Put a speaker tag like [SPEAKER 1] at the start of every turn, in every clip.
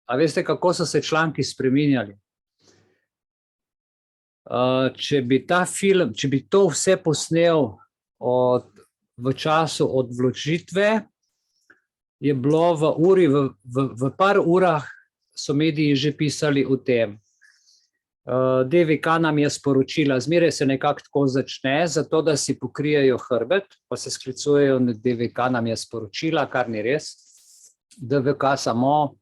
[SPEAKER 1] A veste, kako so se članki spreminjali? Če bi ta film, če bi to vse posnel v času od vložitve, je bilo v par urah so mediji že pisali o tem. DVK nam je sporočila, zmeraj se nekako tako začne, zato da si pokrijejo hrbet, pa se sklicujejo na DVK nam je sporočila, kar ni res. DVK samo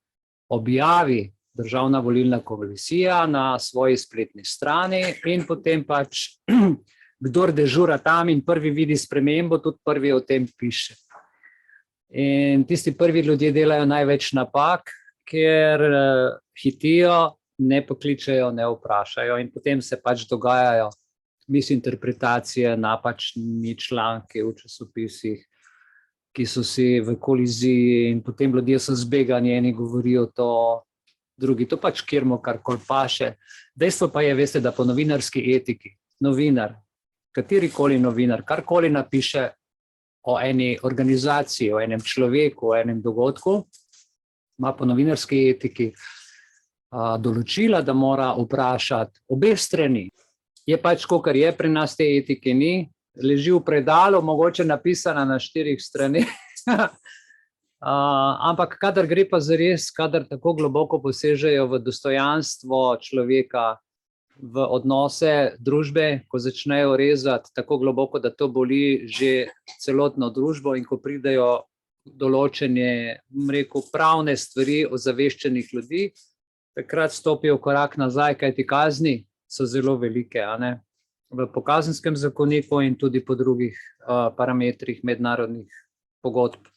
[SPEAKER 1] objavi Državna volilna komisija na svoji spletni strani in potem pač kdor dežura tam in prvi vidi spremembo, tudi prvi o tem piše. In tisti prvi ljudje delajo največ napak, ker hitijo, ne pokličejo, ne vprašajo in potem se pač dogajajo misinterpretacije, napačni članki v časopisih, ki so si v koliziji in potem ljudje so zbegani, eni govorijo to, drugi to pač kjermo karkoli paše. Dejstvo pa je, veste, da po novinarski etiki, novinar, katerikoli novinar, karkoli napiše o eni organizaciji, o enem človeku, o enem dogodku, ima po novinarski etiki določila, da mora vprašati obe strani. Je pač, kakor je, pri nas te etike ni, leži v predalu, mogoče napisana na 4 straneh, ampak kadar gre pa zares, kadar tako globoko posežejo v dostojanstvo človeka, v odnose družbe, ko začnejo rezati tako globoko, da to boli že celotno družbo in ko pridejo določene, rekel, pravne stvari ozaveščenih ljudi, takrat stopijo korak nazaj, kajti kazni so zelo velike, a ne? V Kazenskem zakoniku in tudi po drugih parametrih mednarodnih pogodb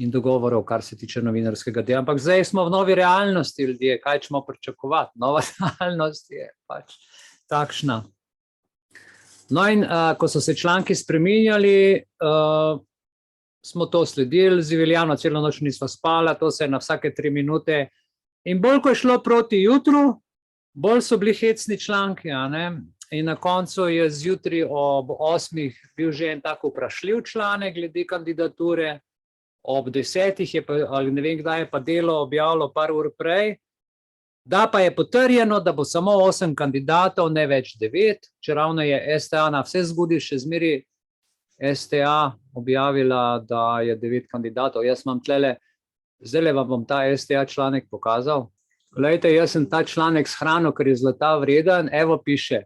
[SPEAKER 1] in dogovorov, kar se tiče novinarskega dela. Ampak zdaj smo v novi realnosti, ljudje, kaj ćemo pričakovati? Nova realnost je pač takšna. No in ko so se članki spreminjali, smo to sledili, ziveljano celo noč nisva spala, to se je na vsake 3 minute. In bolj, ko je šlo proti jutru, bolj so bili hecni članki, a ne? In na koncu je zjutraj ob 8 bil že en tak vprašljiv članek glede kandidature, ob 10 je pa, ali ne vem kdaj je pa Delo objavilo par ur prej, da pa je potrjeno, da bo samo 8 kandidatov, ne več 9, čeravno je STA na vse zgodi še zmeri STA objavila, da je 9 kandidatov. Jaz imam tlele, zdajle vam bom ta STA članek pokazal. Glejte, jaz sem ta članek shranil, ker je zlata vreden, evo piše.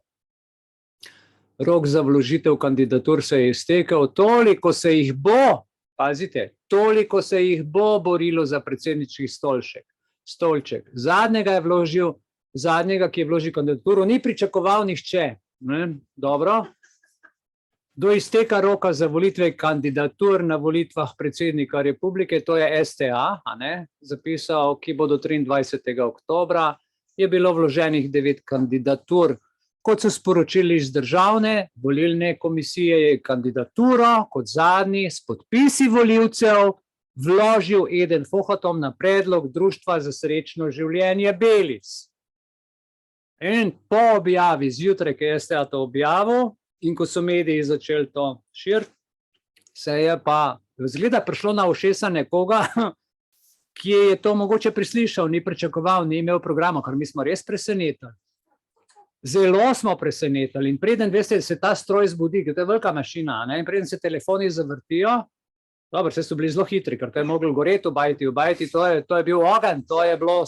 [SPEAKER 1] Rok za vložitev kandidatur se je iztekel, toliko se jih bo, pazite, toliko se jih bo borilo za predsednički stolček. Zadnjega je vložil, zadnjega, ki je vložil kandidaturo, ni pričakoval nihče. Dobro. Do izteka roka za volitve kandidatur na volitvah predsednika republike, to je STA, a ne, zapisal, ki bo do 23. oktobra, je bilo vloženih 9 kandidatur. Kot so sporočili iz Državne volilne komisije, je kandidaturo kot zadnji s podpisi volivcev vložil Eden Fohatom na predlog Društva za srečno življenje Belis. In po objavi zjutraj, ki je STA to objavil, in ko so mediji začeli to širiti, se je pa zgleda prišlo na ušesa nekoga, ki je to mogoče preslišal, ni pričakoval, ni imel programa, ker mi smo res presenetili. Zelo smo presenetili in preden, veste, se ta stroj zbudi, ker to je velika mašina, ne? In preden se telefoni zavrtijo, dobro, vse so bili zelo hitri, ker to je moglo goreti, obajati, to je bil ogenj, to je bilo,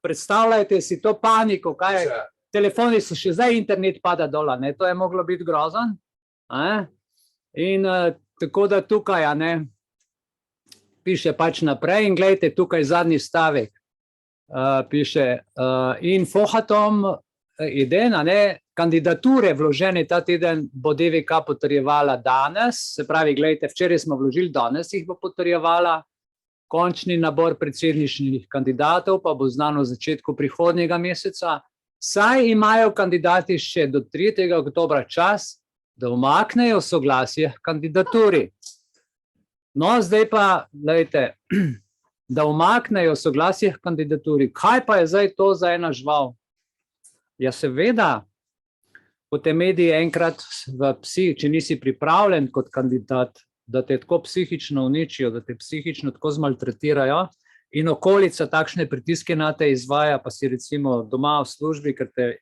[SPEAKER 1] predstavljajte si to paniko, kaj je, telefoni so še zdaj, internet pada dola, ne? To je moglo biti grozen. In tako da tukaj, a ne, piše pač naprej in gledajte, tukaj zadnji stavek, piše in Fohatom, Eden, a ne, kandidature vložene ta teden bo DVK potrjevala danes, se pravi, gledajte, včeraj smo vložili, danes jih bo potrjevala, končni nabor predsedniških kandidatov pa bo znano v začetku prihodnjega meseca, saj imajo kandidati še do 3. oktobra čas, da umaknejo soglasje k kandidaturi. No, zdaj pa, gledajte, da umaknejo soglasje k kandidaturi, kaj pa je zdaj to za ena žval? Ja, seveda, ko te mediji enkrat če nisi pripravljen kot kandidat, da te tako psihično uničijo, da te psihično tako zmaltretirajo, in okolica takšne pritiske na te izvaja, pa si recimo doma v službi, ker te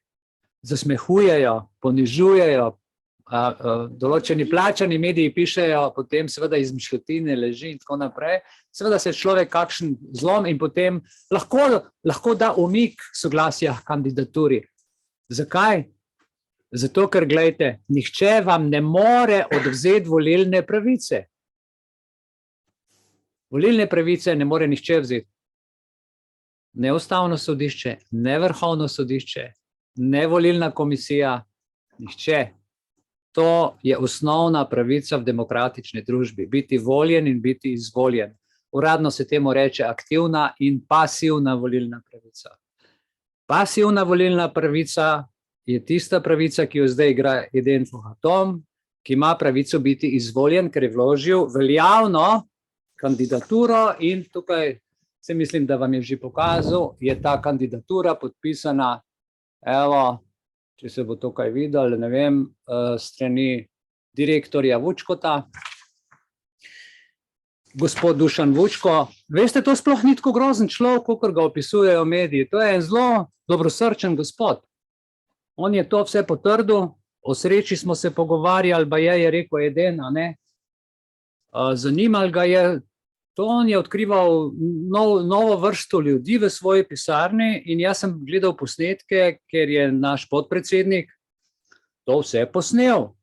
[SPEAKER 1] zasmehujejo, ponižujejo, določeni plačani mediji pišejo, potem seveda izmišljotine, leži in tako naprej, seveda se človek kakšen zlom in potem lahko da umik soglasja kandidaturi. Zakaj? Zato, ker glejte, nihče vam ne more odvzeti volilne pravice. Volilne pravice ne more nihče vzeti. Ne Ustavno sodišče, ne Vrhovno sodišče, ne volilna komisija, nihče. To je osnovna pravica v demokratični družbi, biti voljen in biti izvoljen. Uradno se temu reče aktivna in pasivna volilna pravica. Pasivna volilna pravica je tista pravica, ki jo zdaj igra Eden Fohatom, ki ima pravico biti izvoljen, ker je vložil veljavno kandidaturo in tukaj se mislim, da vam je že pokazal, je ta kandidatura podpisana, evo, če se bo tukaj videl, ne vem, strani direktorja Vučkota, gospod Dušan Vučko. Veste, to sploh ni tako grozen človek, kakor ga opisujejo mediji. To je en zelo dobrosrčen gospod. On je to vse potrdil, o sreči smo se pogovarjali, ba je rekel Eden, a ne. Zanimalo ga je, to on je odkrival novo vrsto ljudi v svoji pisarni in jaz sem gledal posnetke, ker je naš podpredsednik to vse posnel.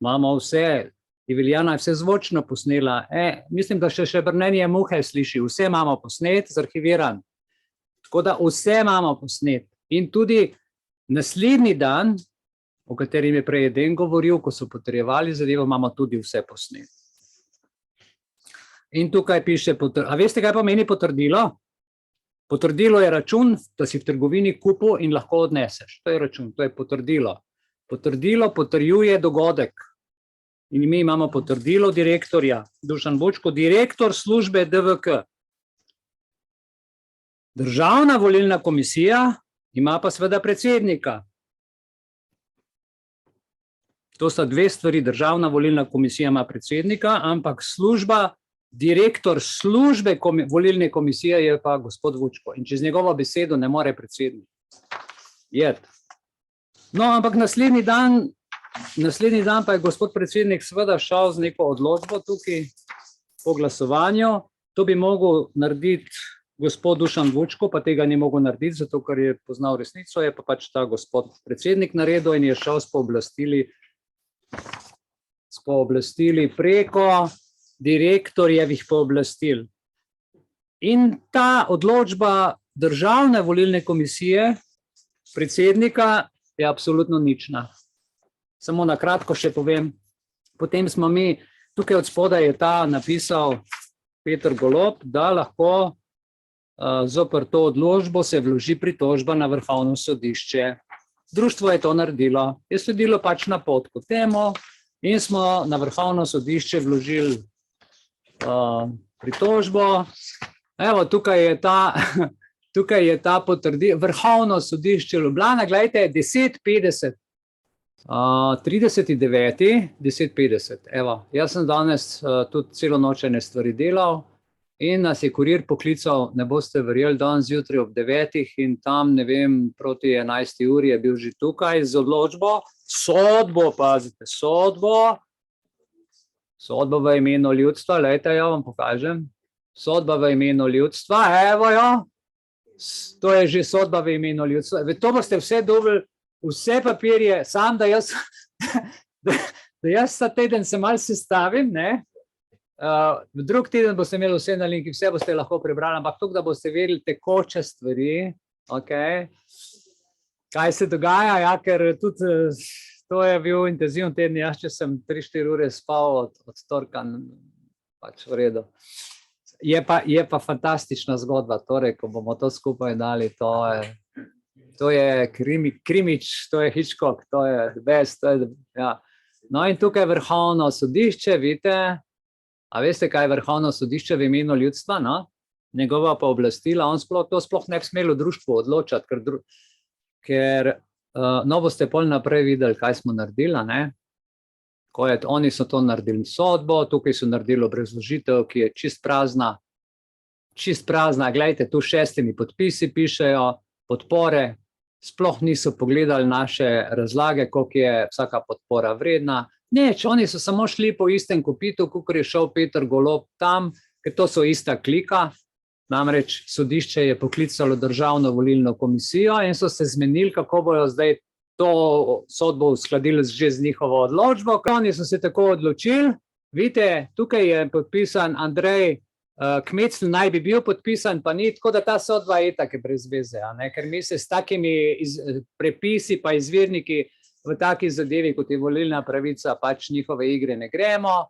[SPEAKER 1] Imamo vse, Iviljana je vse zvočno posnela. Mislim, da še brnenje muhe sliši, vse imamo posnet, zarhiviran. Tako da vse imamo posnet. In tudi naslednji dan, o katerim je prej Eden govoril, ko so potrjevali zadevo, imamo tudi vse posnet. In tukaj piše, a veste, kaj pomeni potrdilo? Potrdilo je račun, da si v trgovini kupil in lahko odneseš. To je račun, to je potrdilo. Potrdilo potrjuje dogodek. In mi imamo potrdilo direktorja, Dušan Vučko, direktor službe DVK. Državna volilna komisija ima pa seveda predsednika. To sta dve stvari, državna volilna komisija ima predsednika, ampak direktor službe volilne komisije je pa gospod Vučko in čez njegovo besedo ne more predsednik. No, ampak naslednji dan pa je gospod predsednik seveda šel z neko odločbo tukaj po glasovanju. To bi mogel narediti gospod Dušan Vučko, pa tega ni mogel narediti, zato ker je poznal resnico, je pa pač ta gospod predsednik naredil in je šel s pooblastili preko direktorjevih pooblastil. In ta odločba državne volilne komisije, predsednika, je absolutno nična. Samo na kratko še povem. Potem smo mi, tukaj od spodaj je ta napisal Peter Golob, da lahko zoper to odločbo se vloži pritožba na Vrhovno sodišče. Društvo je to naredilo. Je sledilo pač napotku temu in smo na Vrhovno sodišče vložili pritožbo. Evo, tukaj je ta potrdil, Vrhovno sodišče Ljubljana, gledajte, 10:50, 30.9., 10:50, evo, jaz sem danes tudi celo noč ene stvari delal in nas je kurir poklical, ne boste verjeli, danes zjutraj ob 9 in tam, ne vem, proti 11. uri je bil že tukaj z odločbo, sodbo, pazite, sodba v imenu ljudstva, lejte, ja vam pokažem. Sodba v imenu ljudstva, evo jo. To je že sodba v imenu ljudstva. To boste vse dobili, vse papirje, sam da jaz ta teden se malo sestavim, ne. V drug teden boste imeli vse na linki, vse boste lahko prebrali, ampak tukaj, da boste vedeli tekoče stvari, kaj se dogaja, ja, ker tudi to je bil intenzivni teden, jaz če sem 3-4 ure spal od torka, pač v redu. Je pa fantastična zgodba, torej, ko bomo to skupaj dali, to je krimič, to je Hitchcock, to je best, ja. No in tukaj Vrhovno sodišče, vidite, a veste, kaj je Vrhovno sodišče v imenu ljudstva, no? Njegova pooblastila, to sploh ne bi smelo društvo odločati, ker no, boste pol naprej videli, kaj smo naredili, ne? Oni so to naredili sodbo, tukaj so naredili obrazložitev, ki je čist prazna, čist prazna, gledajte, tu 6 podpisi pišejo, podpore, sploh niso pogledali naše razlage, koliko je vsaka podpora vredna. Neč, oni so samo šli po istem kopitu, kakor je šel Peter Golob tam, ker to so ista klika, namreč sodišče je poklicalo Državno volilno komisijo in so se zmenili, kako bojo zdaj to sodbo uskladili že z njihovo odločbo. Oni so se tako odločili, vidite, tukaj je podpisan Andrej Kmecl, naj bi bil podpisan, pa ni, tako da ta sodba je take brez veze, ker mi se s takimi prepisi pa izvirniki v taki zadevi, kot je volilna pravica, pač njihove igre ne gremo.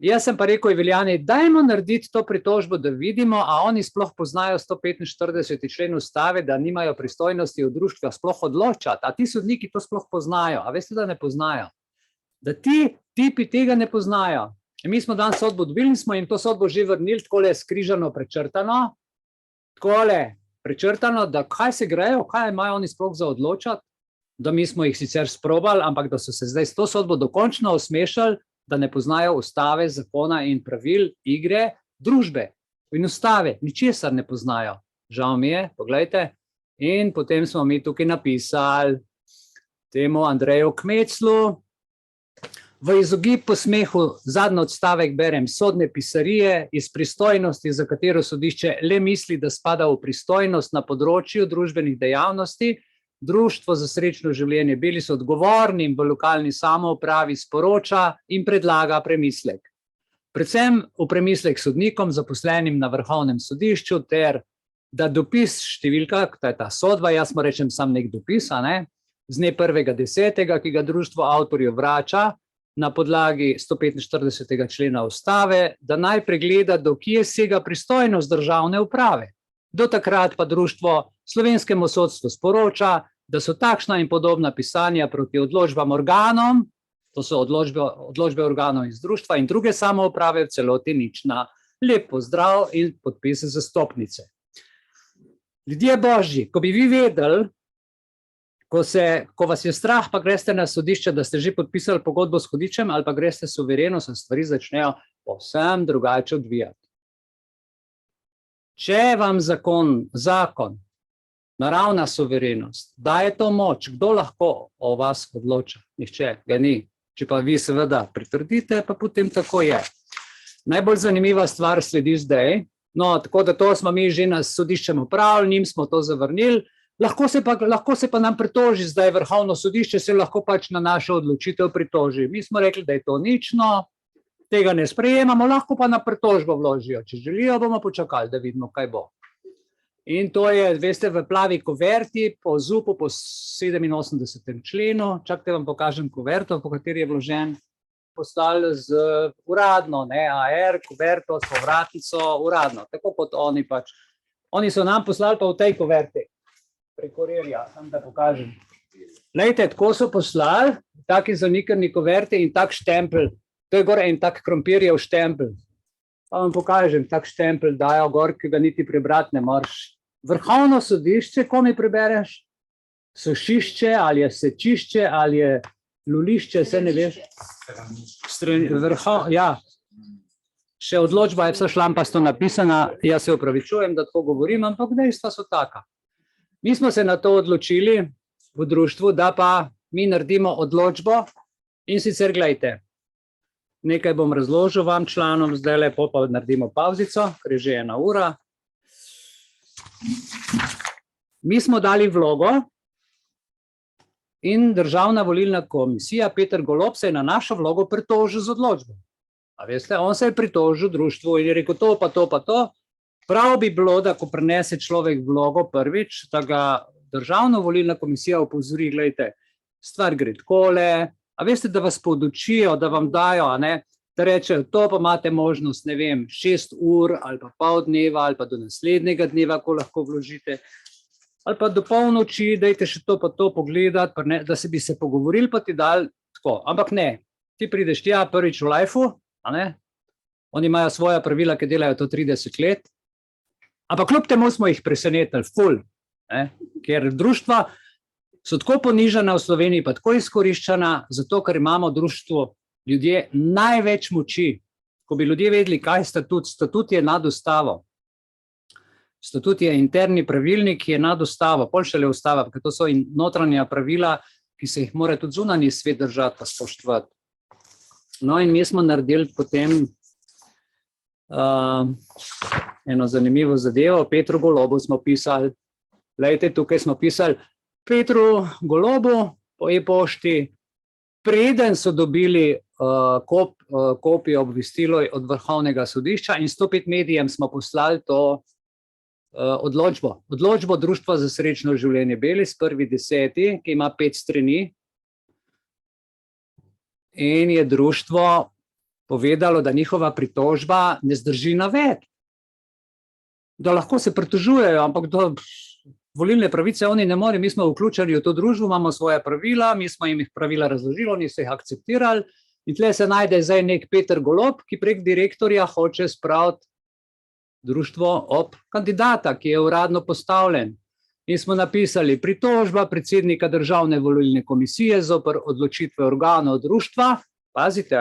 [SPEAKER 1] Jaz sem pa rekel Iviljani, dajmo narediti to pritožbo, da vidimo, a oni sploh poznajo 145. člen ustave, da nimajo pristojnosti v društvu sploh odločati, a ti sodniki to sploh poznajo, a veste, da ne poznajo, da ti tipi tega ne poznajo. In mi smo danes sodbo dobili in smo jim to sodbo že vrnili, takole skrižano, prečrtano, takole prečrtano, da kaj se grejo, kaj imajo oni sploh za odločati, da mi smo jih sicer sprobali, ampak da so se zdaj s to sodbo dokončno osmešali, da ne poznajo ustave, zakona in pravil igre družbe. In ustave ničesar ne poznajo. Žal mi je, poglejte. In potem smo mi tukaj napisali temu Andreju Kmeclu, v izogib posmehu zadnji odstavek berem, sodne pisarije iz pristojnosti, za katero sodišče le misli, da spada v pristojnost na področju družbenih dejavnosti, Društvo za srečno življenje Belis odgovornim v lokalni samoupravi sporoča in predlaga premislek. Predvsem v premislek sodnikom, zaposlenim na Vrhovnem sodišču, ter da dopis številka, to je ta sodba, jaz mu rečem sam nek dopis, z dne 1.10., ki ga društvo avtorju vrača na podlagi 145. člena ustave, da naj pregleda, do kje sega pristojnost državne uprave. Do takrat pa društvo slovenskemu sodstvu sporoča, da so takšna in podobna pisanja proti odločbam organom, to so odločbe organov iz društva in druge samouprave v celoti nična. Lep pozdrav in podpis zastopnice. Ljudje božji, ko bi vi vedeli, ko vas je strah, pa greste na sodišče, da ste že podpisali pogodbo s hudičem, ali pa greste suvereno, se stvari začnejo povsem drugače odvijati. Če vam zakon, naravna suverenost, daje to moč, kdo lahko o vas odloča? Nihče ga ni. Če pa vi seveda pritrdite, pa potem tako je. Najbolj zanimiva stvar sledi zdaj. No, tako da to smo mi že na sodiščem opravili, njim smo to zavrnili. Lahko se pa nam pritoži zdaj Vrhovno sodišče, se lahko pač na našo odločitev pritoži. Mi smo rekli, da je to nično, tega ne sprejemamo, lahko pa na pritožbo vložijo. Če želijo, bomo počakali, da vidimo, kaj bo. In to je, veste, v plavi kuverti, po ZUP-u, po 87. členu, čakajte vam pokažem kuverto, po kateri je vložen, poslali z uradno, AR, kuverto, s povratnico, uradno, tako kot oni pač. Oni so nam poslali pa v tej kuverti, prek kurirja, sam da pokažem. Lejte, tako so poslali, taki zanikrni kuverti in tak štempelj, to je gor en tak krompirjev štempelj. Pa vam pokažem, tak štempelj dajo gor, ki ga niti prebrati ne moreš. Vrhovno sodišče, ko mi prebereš? Sošišče, ali je sečišče, ali je lulišče, se ne veš? Ja. Še odločba je vsa šlampasto napisana, jaz se opravičujem, da tako govorim, ampak dejstva so taka. Mi smo se na to odločili v društvu, da pa mi naredimo odločbo in sicer gledajte, nekaj bom razložil vam članom, zdaj lepo pa naredimo pauzico, ker je že 1 ura. Mi smo dali vlogo in Državna volilna komisija, Peter Golob, se je na našo vlogo pritožil z odločbo. A veste, on se je pritožil društvu in je rekel to pa to pa to. Prav bi bilo, da ko prenese človek vlogo prvič, da ga Državna volilna komisija opozori, gledajte, stvar gre takole, a veste, da vas podučijo, da vam dajo, da rečejo, to pa imate možnost, ne vem, 6 ur ali pa pol dneva ali pa do naslednjega dneva, ko lahko vložite, ali pa do polnoči, dajte še to pa to pogledati, da se bi se pogovorili, pa ti dali tako. Ampak ne, ti prideš tja prvič v lifeu, oni imajo svoja pravila, ki delajo to 30 let, ampak kljub temu smo jih presenetili, ful, ker društva so tako ponižana v Sloveniji, pa tako izkoriščana, zato ker imamo društvo ljudje največ moči. Ko bi ljudje vedeli, kaj je statut, statut je nad ustavo. Statut je interni pravilnik, ki je nad ustavo, pol šele ustava, ker to so notranja pravila, ki se jih mora tudi zunanji svet držati pa spoštovati. No in mi smo naredili potem eno zanimivo zadevo. Petru Golobu smo pisali, glejte, tukaj smo pisali Petru Golobu po e-pošti, preden so dobili kopijo obvestilo od Vrhovnega sodišča in 105 medijem smo poslali to odločbo Društva za srečno življenje Belis, 1.10., ki ima 5 strani. In je društvo povedalo, da njihova pritožba ne zdrži navedb. Da lahko se pritožujejo, ampak do volilne pravice oni ne morejo. Mi smo vključeni v to družbo, imamo svoje pravila, mi smo jim jih pravila razložili, oni so jih akceptirali. In tle se najde zdaj nek Peter Golob, ki prek direktorja hoče spraviti društvo ob kandidata, ki je uradno postavljen. In smo napisali pritožba predsednika Državne volilne komisije zoper odločitve organov društva. Pazite,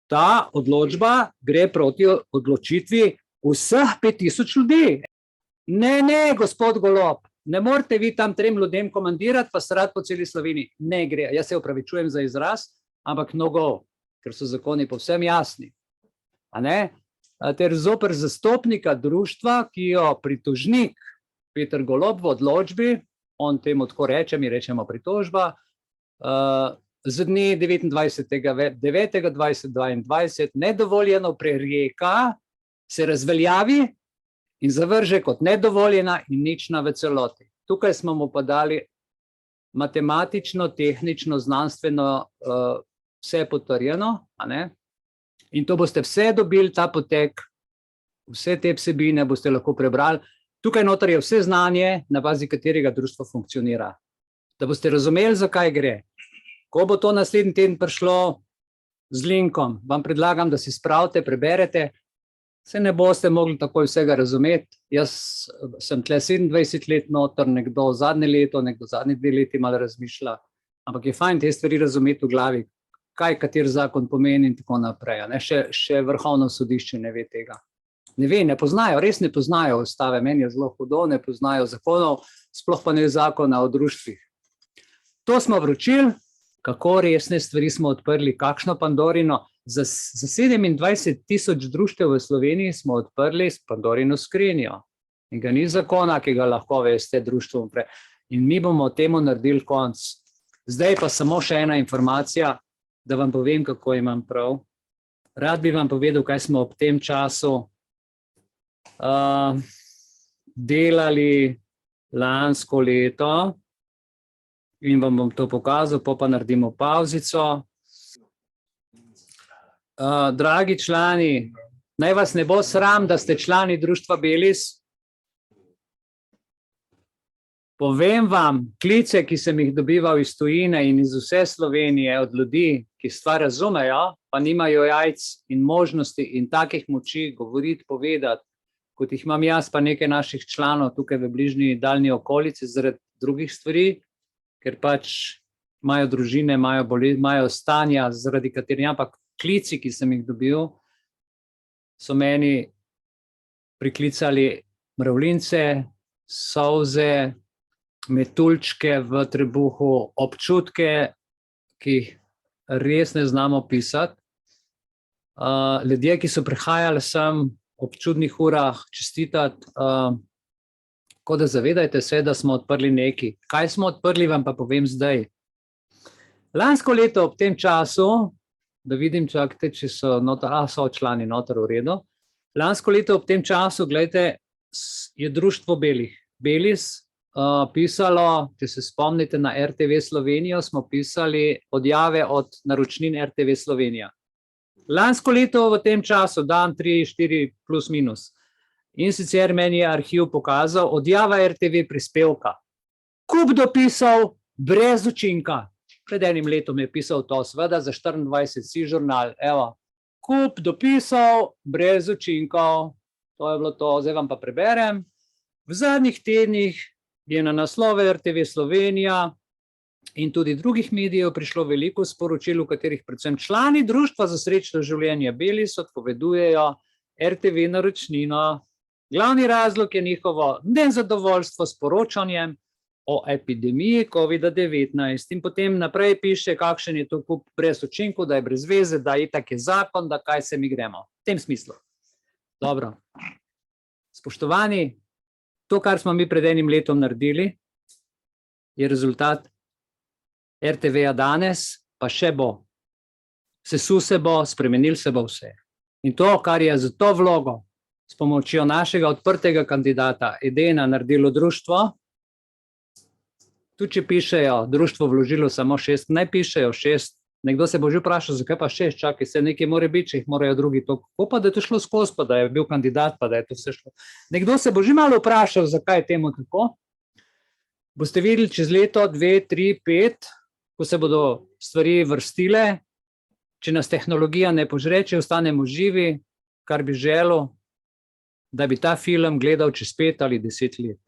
[SPEAKER 1] ta odločba gre proti odločitvi vseh 5000 ljudi. Ne, gospod Golob, ne morete vi tam 3 ljudem komandirati, pa srati po celi Sloveniji. Ne gre, jaz se opravičujem za izraz, ampak no, ker so zakoni povsem jasni. A ne? Ter zoper zastopnika društva, ki jo pritožnik Peter Golob v odločbi, on temu tako reče, mi rečemo pritožba, z dne 29.9.2022 nedovoljeno prereka se razveljavi in zavrže kot nedovoljena in nična v celoti. Tukaj smo mu pa dali matematično, tehnično, znanstveno vse potrjeno, a ne? In to boste vse dobili, ta potek, vse te vsebine boste lahko prebrali. Tukaj noter je vse znanje, na bazi katerega društvo funkcionira. Da boste razumeli, zakaj gre. Ko bo to naslednji teden prišlo z linkom, vam predlagam, da si spravite, preberete, se ne boste mogli takoj vsega razumeti. Jaz sem tle 27 let noter, nekdo zadnje leto, nekdo zadnji 2 leti malo razmišlja, ampak je fajn te stvari razumeti v glavi, kaj kater zakon pomeni in tako naprej. Še Vrhovno sodišče ne ve tega. Ne ve, ne poznajo, res ne poznajo ustave, meni je zelo hudo, ne poznajo zakonov, sploh pa ne zakona o društvih. To smo vročili, kako resne stvari smo odprli, kakšno Pandorino. Za 27.000 društev v Sloveniji smo odprli Pandorino skrinjo. In ga ni zakona, ki ga lahko veste društvom pre. In mi bomo temu naredili konc. Zdaj pa samo še ena informacija, da vam povem, kako imam prav. Rad bi vam povedal, kaj smo ob tem času delali lansko leto in vam bom to pokazal, pa naredimo pauzico. Dragi člani, naj vas ne bo sram, da ste člani društva Belis. Povem vam, klice, ki sem jih dobival iz tujine in iz vse Slovenije, od ljudi, ki stvar razumejo, pa nimajo jajc in možnosti in takih moči govoriti, povedati, kot jih imam jaz, pa nekaj naših članov tukaj v bližnji daljni okolici zaradi drugih stvari, ker pač imajo družine, imajo stanja, zaradi katerih, ampak klici, ki sem jih dobil, so meni priklicali mravljince, solze, metuljčke v trebuhu, občutke, ki jih res ne znamo pisati. Ljudje, ki so prihajali sem ob čudnih urah čestitati, tako da zavedajte se, da smo odprli nekaj. Kaj smo odprli, vam pa povem zdaj. Lansko leto ob tem času, da vidim, čakajte, če so so člani noter v redu. Lansko leto ob tem času, gledajte, je društvo Belis pisalo, če se spomnite na RTV Slovenijo, smo pisali odjave od naročnin RTV Slovenija. Lansko leto v tem času, dan 3, 4 plus minus. In sicer meni je arhiv pokazal odjava RTV prispevka. Kup dopisov brez učinka. Pred enim letom je pisal to, seveda za 24 žurnal. Evo, kup dopisov brez učinkov. To je bilo to, zdaj vam pa preberem. V zadnjih tednih je na naslove RTV Slovenija in tudi drugih medijev prišlo veliko sporočil, v katerih predvsem člani Društva za srečno življenje Belis odpovedujejo RTV naročnino Glavni razlog je njihovo nezadovoljstvo s poročanjem o epidemiji COVID-19 in potem naprej piše, kakšen je to kup brez učinkov, da je brez veze, da itak je zakon, da kaj se mi gremo. V tem smislu. Dobro. Spoštovani, to, kar smo mi pred enim letom naredili, je rezultat RTV-ja danes, pa še bo. Sesul se bo, spremenil se bo vse. In to, kar je za to vlogo s pomočjo našega odprtega kandidata Edena naredilo društvo, tudi če pišejo, društvo vložilo samo 6, ne pišejo 6, nekdo se bo že vprašal, zakaj pa 6, čakaj, se nekaj more biti, če jih morajo drugi to, kako pa, da je to šlo skozi, pa da je bil kandidat, pa da je to vse šlo. Nekdo se bo že malo vprašal, zakaj je temu tako. Boste videli čez leto, 2, 3, 5, ko se bodo stvari vrstile, če nas tehnologija ne požre, če ostanemo živi, kar bi želel, da bi ta film gledal čez 5 ali 10 let.